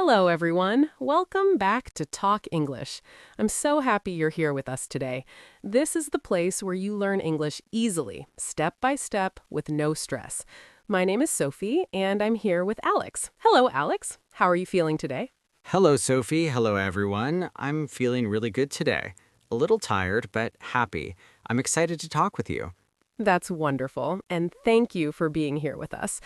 Hello, everyone. Welcome back to Talk English. I'm so happy you're here with us today. This is the place where you learn English easily, step by step, with no stress. My name is Sophie, and I'm here with Alex. Hello, Alex. How are you feeling today? Hello, Sophie. Hello, everyone. I'm feeling really good today. A little tired, but happy. I'm excited to talk with you. That's wonderful, and thank you for being here with us.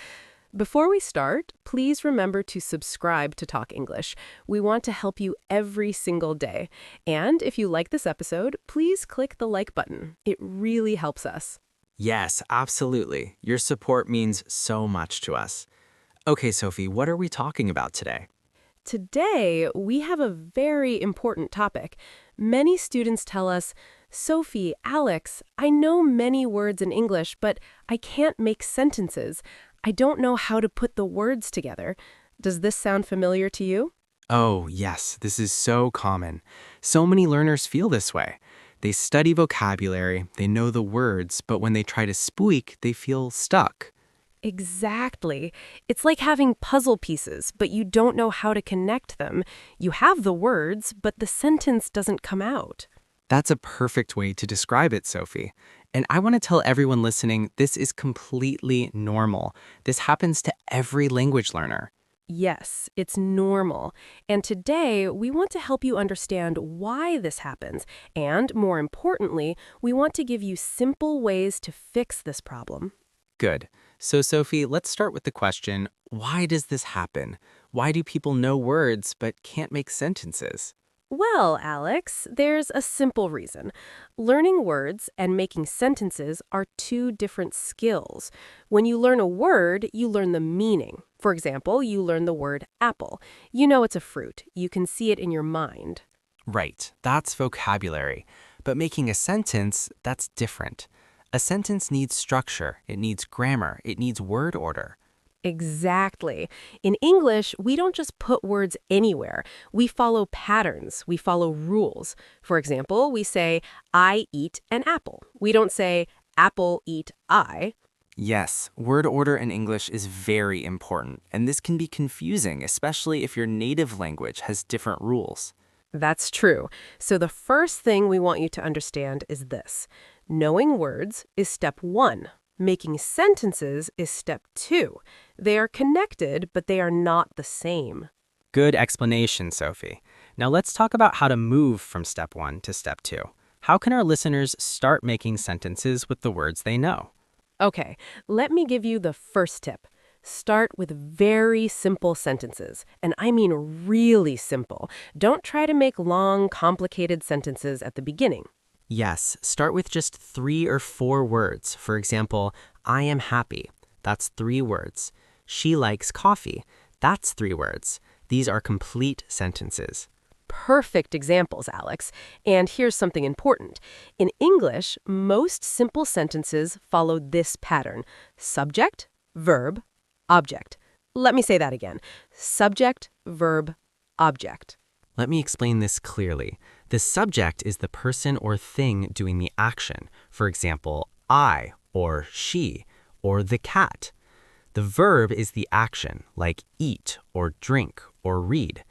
Before we start, please remember to subscribe to Talk English. We want to help you every single day. And if you like this episode, please click the like button. It really helps us. Yes, absolutely. Your support means so much to us. Okay, Sophie, what are we talking about today? Today, we have a very important topic. Many students tell us, Sophie, Alex, I know many words in English, but I can't make sentences. I don't know how to put the words together. Does this sound familiar to you? Oh, yes, this is so common. So many learners feel this way. They study vocabulary, they know the words, but when they try to speak, they feel stuck. Exactly. It's like having puzzle pieces, but you don't know how to connect them. You have the words, but the sentence doesn't come out. That's a perfect way to describe it, Sophie. And I want to tell everyone listening this is completely normal. This happens to every language learner. Yes, it's normal. And today, we want to help you understand why this happens. And more importantly, we want to give you simple ways to fix this problem. Good. So, Sophie, let's start with the question, why does this happen? Why do people know words but can't make sentences? Well, Alex, there's a simple reason. Learning words and making sentences are two different skills. When you learn a word, you learn the meaning. For example, you learn the word apple. You know it's a fruit. You can see it in your mind. Right, that's vocabulary. But making a sentence, that's different. A sentence needs structure, it needs grammar, it needs word order. Exactly. In English, we don't just put words anywhere. We follow patterns. We follow rules. For example, we say, I eat an apple. We don't say, apple eat I. Yes, word order in English is very important, and this can be confusing, especially if your native language has different rules. That's true. So the first thing we want you to understand is this. Knowing words is step one. Making sentences is step two. They are connected, but they are not the same. Good explanation, Sophie. Now let's talk about how to move from step one to step two. How can our listeners start making sentences with the words they know? Okay, let me give you the first tip. Start with very simple sentences, and I mean really simple. Don't try to make long, complicated sentences at the beginning. Yes, start with just 3 or 4 words. For example, I am happy. That's 3 words. She likes coffee. That's 3 words. These are complete sentences. Perfect examples, Alex. And here's something important. In English, most simple sentences follow this pattern: subject, verb, object. Let me say that again. Subject, verb, object. Let me explain this clearly. The subject is the person or thing doing the action. For example, I or she or the cat. The verb is the action, like eat or drink or read.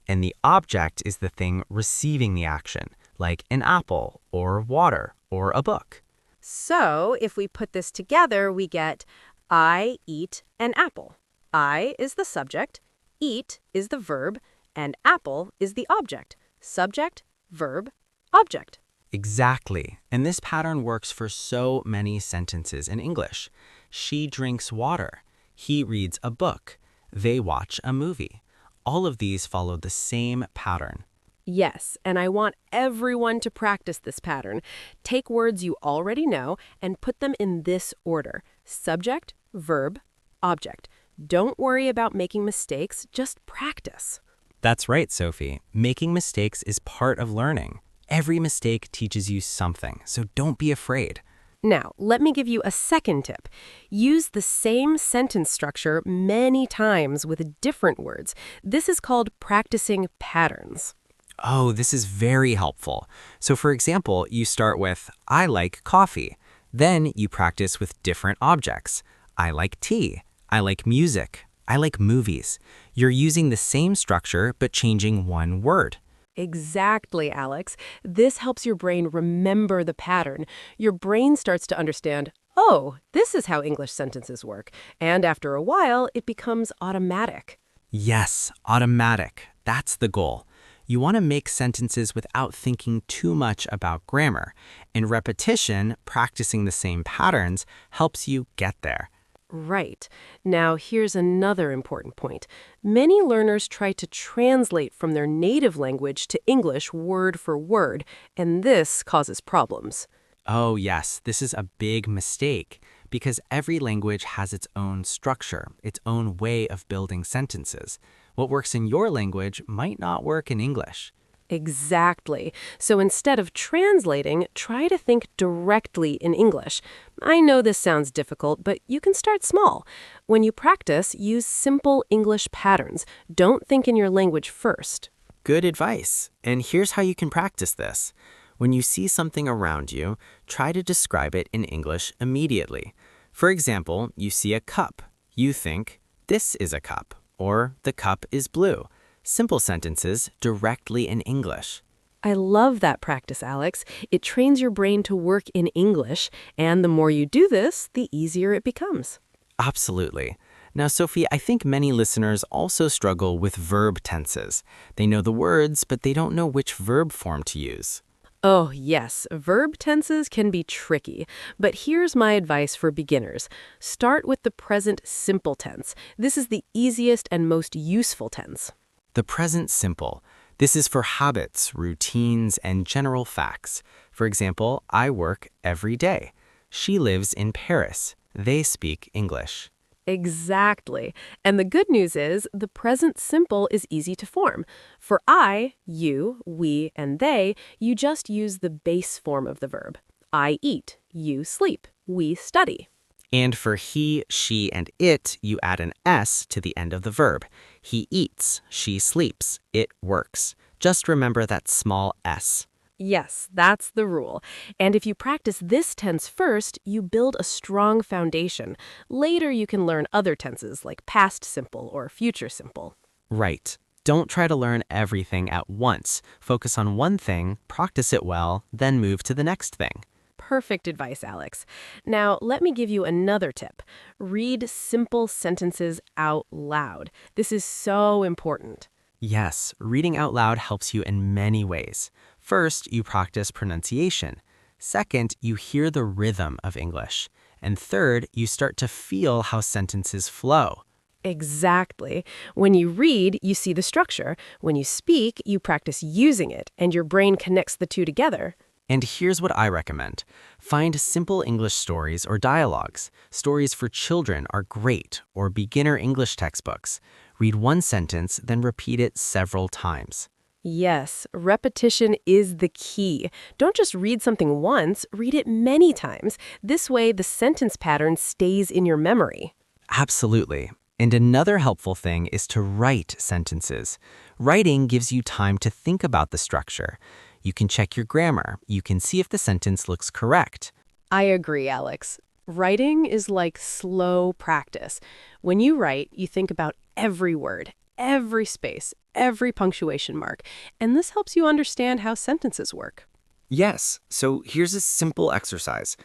And the object is the thing receiving the action, like an apple or water or a book. So, if we put this together, we get I eat an apple. I is the subject, eat is the verb, and apple is the object. Subject, verb, object. Exactly. And this pattern works for so many sentences in English. She drinks water. He reads a book. They watch a movie. All of these follow the same pattern. Yes, and I want everyone to practice this pattern. Take words you already know and put them in this order: subject, verb, object. Don't worry about making mistakes, just practice. That's right, Sophie. Making mistakes is part of learning. Every mistake teaches you something, so don't be afraid. Now, let me give you a second tip. Use the same sentence structure many times with different words. This is called practicing patterns. Oh, this is very helpful. So for example, you start with, I like coffee. Then you practice with different objects. I like tea. I like music. I like movies. You're using the same structure but changing one word. Exactly, Alex. This helps your brain remember the pattern. Your brain starts to understand, oh, this is how English sentences work. And after a while, it becomes automatic. Yes, automatic. That's the goal. You want to make sentences without thinking too much about grammar. And repetition, practicing the same patterns, helps you get there. Right. Now, here's another important point. Many learners try to translate from their native language to English word for word, and this causes problems. Oh, yes, this is a big mistake because every language has its own structure, its own way of building sentences. What works in your language might not work in English. Exactly. So instead of translating, try to think directly in English. I know this sounds difficult, but you can start small. When you practice, use simple English patterns. Don't think in your language first. Good advice. And here's how you can practice this. When you see something around you, try to describe it in English immediately. For example, you see a cup. You think, this is a cup, or the cup is blue. Simple sentences directly in English. I love that practice, Alex. It trains your brain to work in English, and the more you do this, the easier it becomes. Absolutely. Now, Sophie, I think many listeners also struggle with verb tenses. They know the words, but they don't know which verb form to use. Oh, yes, verb tenses can be tricky, but here's my advice for beginners. Start with the present simple tense. This is the easiest and most useful tense. The present simple. This is for habits, routines, and general facts. For example, I work every day. She lives in Paris. They speak English. Exactly. And the good news is the present simple is easy to form. For I, you, we, and they, you just use the base form of the verb. I eat, you sleep, we study. And for he, she, and it, you add an S to the end of the verb. He eats, she sleeps, it works. Just remember that small S. Yes, that's the rule. And if you practice this tense first, you build a strong foundation. Later, you can learn other tenses like past simple or future simple. Right. Don't try to learn everything at once. Focus on one thing, practice it well, then move to the next thing. Perfect advice, Alex. Now, let me give you another tip. Read simple sentences out loud. This is so important. Yes, reading out loud helps you in many ways. First, you practice pronunciation. Second, you hear the rhythm of English. And third, you start to feel how sentences flow. Exactly. When you read, you see the structure. When you speak, you practice using it, and your brain connects the two together. And here's what I recommend. Find simple English stories or dialogues. Stories for children are great, or beginner English textbooks. Read one sentence, then repeat it several times. Yes, repetition is the key. Don't just read something once, read it many times. This way, the sentence pattern stays in your memory. Absolutely. And another helpful thing is to write sentences. Writing gives you time to think about the structure. You can check your grammar. You can see if the sentence looks correct. I agree, Alex. Writing is like slow practice. When you write, you think about every word, every space, every punctuation mark, and this helps you understand how sentences work. Yes, so here's a simple exercise.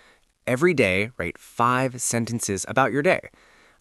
Every day, write 5 sentences about your day.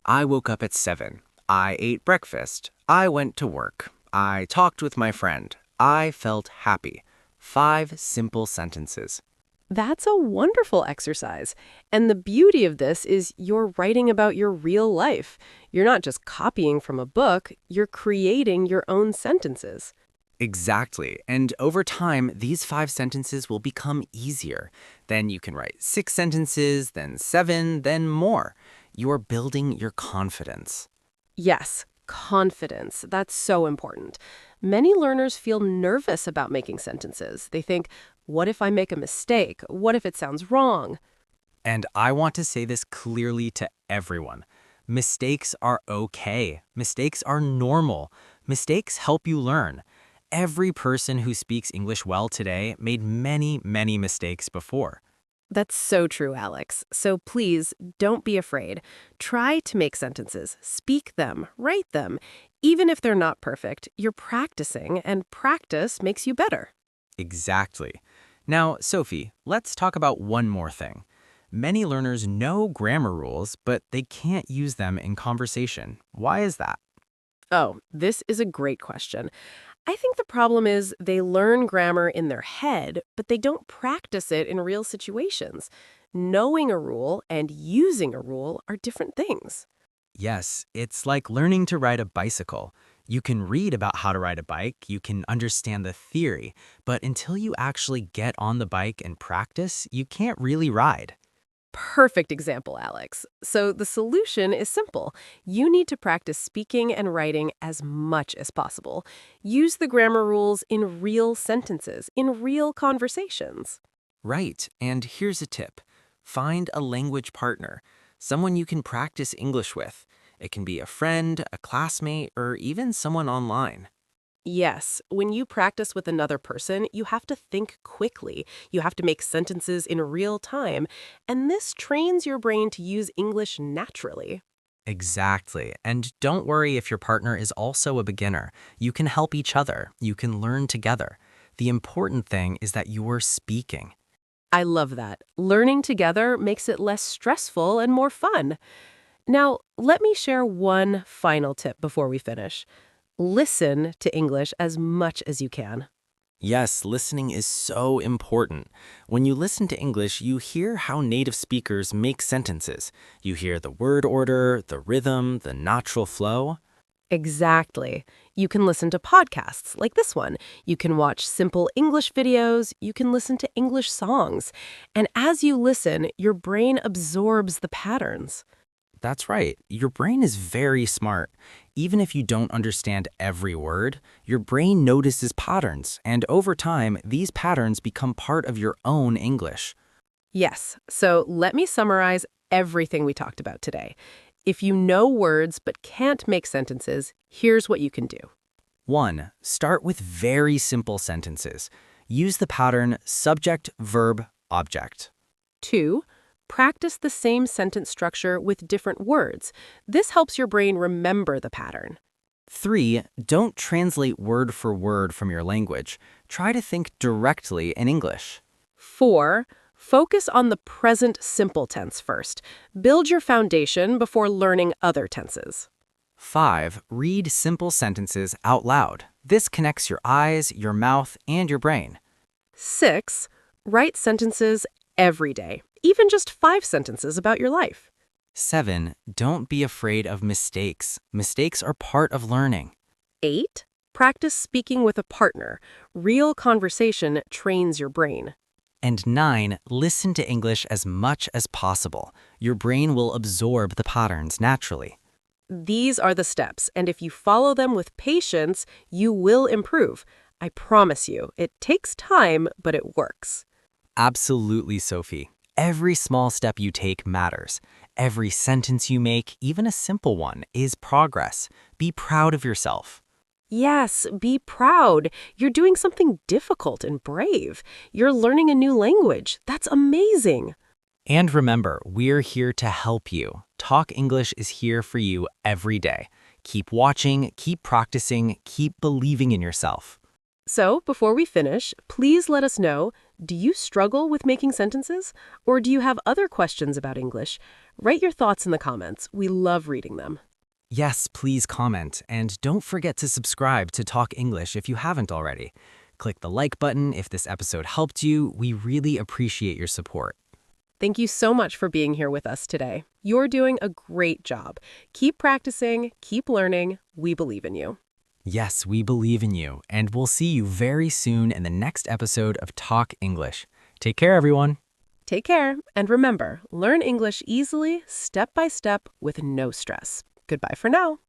I woke up at 7. I ate breakfast. I went to work. I talked with my friend. I felt happy. 5 simple sentences. That's a wonderful exercise. And the beauty of this is you're writing about your real life. You're not just copying from a book, you're creating your own sentences. Exactly. And over time, these 5 sentences will become easier. Then you can write 6 sentences, then 7, then more. You are building your confidence. Yes, confidence. That's so important. Many learners feel nervous about making sentences. They think, what if I make a mistake? What if it sounds wrong? And I want to say this clearly to everyone. Mistakes are okay. Mistakes are normal. Mistakes help you learn. Every person who speaks English well today made many, many mistakes before. That's so true, Alex. So please, don't be afraid. Try to make sentences, speak them, write them. Even if they're not perfect, you're practicing, and practice makes you better. Exactly. Now, Sophie, let's talk about one more thing. Many learners know grammar rules, but they can't use them in conversation. Why is that? Oh, this is a great question. I think the problem is they learn grammar in their head, but they don't practice it in real situations. Knowing a rule and using a rule are different things. Yes, it's like learning to ride a bicycle. You can read about how to ride a bike, you can understand the theory, but until you actually get on the bike and practice, you can't really ride. Perfect example, Alex. So the solution is simple. You need to practice speaking and writing as much as possible. Use the grammar rules in real sentences, in real conversations. Right, and here's a tip. Find a language partner, someone you can practice English with. It can be a friend, a classmate, or even someone online. Yes, when you practice with another person, you have to think quickly. You have to make sentences in real time, and this trains your brain to use English naturally. Exactly. And don't worry if your partner is also a beginner. You can help each other. You can learn together. The important thing is that you're speaking. I love that. Learning together makes it less stressful and more fun. Now, let me share one final tip before we finish. Listen to English as much as you can. Yes, listening is so important. When you listen to English, you hear how native speakers make sentences. You hear the word order, the rhythm, the natural flow. Exactly. You can listen to podcasts like this one. You can watch simple English videos. You can listen to English songs. And as you listen, your brain absorbs the patterns. That's right. Your brain is very smart. Even if you don't understand every word, your brain notices patterns, and over time, these patterns become part of your own English. Yes, so let me summarize everything we talked about today. If you know words but can't make sentences, here's what you can do. 1. Start with very simple sentences. Use the pattern subject, verb, object. 2. Practice the same sentence structure with different words. This helps your brain remember the pattern. 3. Don't translate word for word from your language. Try to think directly in English. 4. Focus on the present simple tense first. Build your foundation before learning other tenses. 5. Read simple sentences out loud. This connects your eyes, your mouth, and your brain. 6. Write sentences every day, even just 5 sentences about your life. 7. Don't be afraid of mistakes. Mistakes are part of learning. 8. Practice speaking with a partner. Real conversation trains your brain. And 9. Listen to English as much as possible. Your brain will absorb the patterns naturally. These are the steps, and if you follow them with patience, you will improve. I promise you, it takes time, but it works. Absolutely, Sophie. Every small step you take matters. Every sentence you make, even a simple one, is progress. Be proud of yourself. Yes, be proud. You're doing something difficult and brave. You're learning a new language. That's amazing. And remember, we're here to help you. Talk English is here for you every day. Keep watching, keep practicing, keep believing in yourself. So, before we finish, please let us know, do you struggle with making sentences? Or do you have other questions about English? Write your thoughts in the comments. We love reading them. Yes, please comment, and don't forget to subscribe to Talk English if you haven't already. Click the like button if this episode helped you. We really appreciate your support. Thank you so much for being here with us today. You're doing a great job. Keep practicing, keep learning. We believe in you. Yes, we believe in you, and we'll see you very soon in the next episode of Talk English. Take care, everyone. Take care, and remember, learn English easily, step by step, with no stress. Goodbye for now.